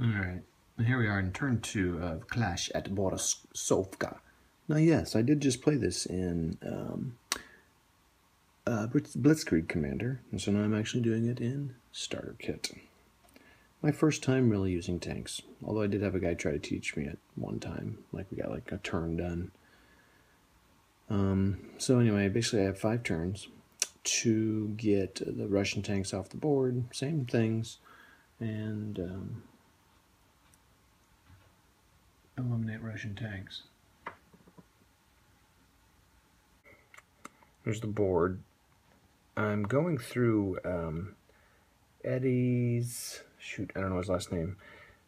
Alright, here we are in turn 2 of Clash at Borisovka. Now yes, I did just play this in Blitzkrieg Commander, and so now I'm actually doing it in Starter Kit. My first time really using tanks, although I did have a guy try to teach me at one time, like we got like a turn done. So anyway, basically I have 5 turns to get the Russian tanks off the board, same things, and eliminate Russian tanks. There's the board. I'm going through Eddy's, shoot, I don't know his last name.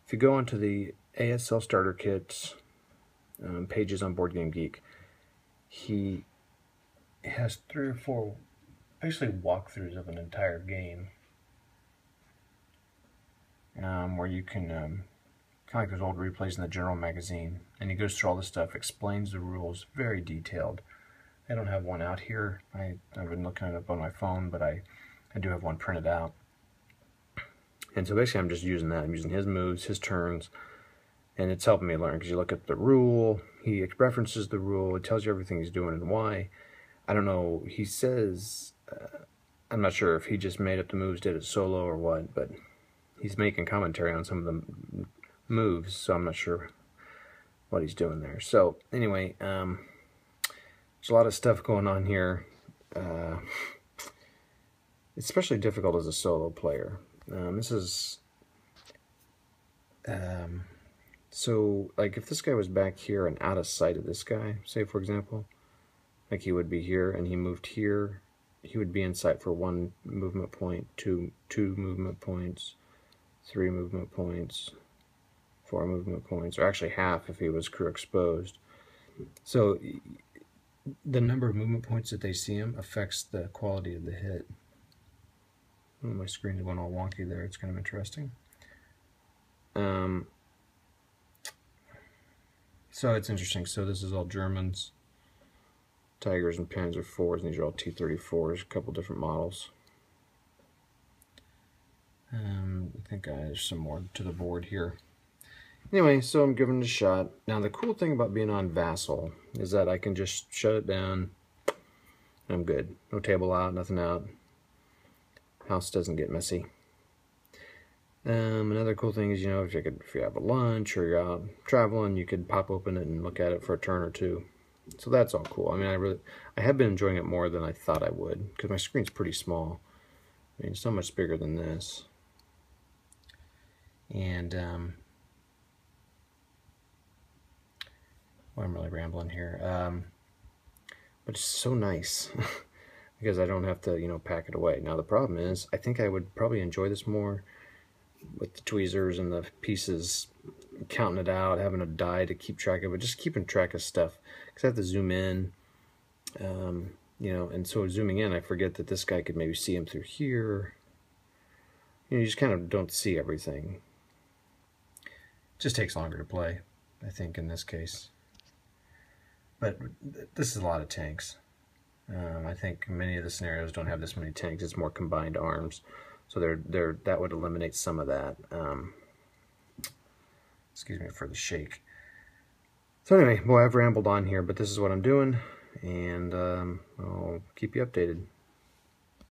If you go onto the ASL Starter Kits pages on Board Game Geek, he has 3 or 4 basically walkthroughs of an entire game where you can kind of like those old replays in the General magazine, and he goes through all this stuff, explains the rules, very detailed. I don't have one out here. I've been looking it up on my phone, but I do have one printed out. And so basically I'm just using that. I'm using his moves, his turns, and it's helping me learn, because you look at the rule, he references the rule, it tells you everything he's doing and why. I don't know, he says, I'm not sure if he just made up the moves, did it solo or what, but he's making commentary on some of the moves, so I'm not sure what he's doing there. So anyway, there's a lot of stuff going on here. It's especially difficult as a solo player. So like if this guy was back here and out of sight of this guy, say for example, like he would be here and he moved here, he would be in sight for 1 movement point, two movement points, 3 movement points, 4 movement points, or actually half if he was crew exposed. So the number of movement points that they see him affects the quality of the hit. Oh, my screen's going all wonky there. It's kind of interesting. So it's interesting. So this is all Germans, Tigers and Panzer IVs, and these are all T-34s, a couple different models. I think there's some more to the board here. Anyway, so I'm giving it a shot. Now the cool thing about being on Vassal is that I can just shut it down and I'm good. No table out, nothing out. House doesn't get messy. Another cool thing is, you know, if you have a lunch or you're out traveling, you could pop open it and look at it for a turn or two. So that's all cool. I mean, I have been enjoying it more than I thought I would, because my screen's pretty small. I mean, it's so much bigger than this. And well, I'm really rambling here. But it's so nice because I don't have to, you know, pack it away. Now the problem is, I think I would probably enjoy this more with the tweezers and the pieces, counting it out, having a die to keep track of it, just keeping track of stuff, because I have to zoom in, you know, and so zooming in, I forget that this guy could maybe see him through here. You know, you just kind of don't see everything. It just takes longer to play, I think, in this case. But this is a lot of tanks. I think many of the scenarios don't have this many tanks. It's more combined arms. So that would eliminate some of that. Excuse me for the shake. So anyway, boy, I've rambled on here, but this is what I'm doing, and I'll keep you updated.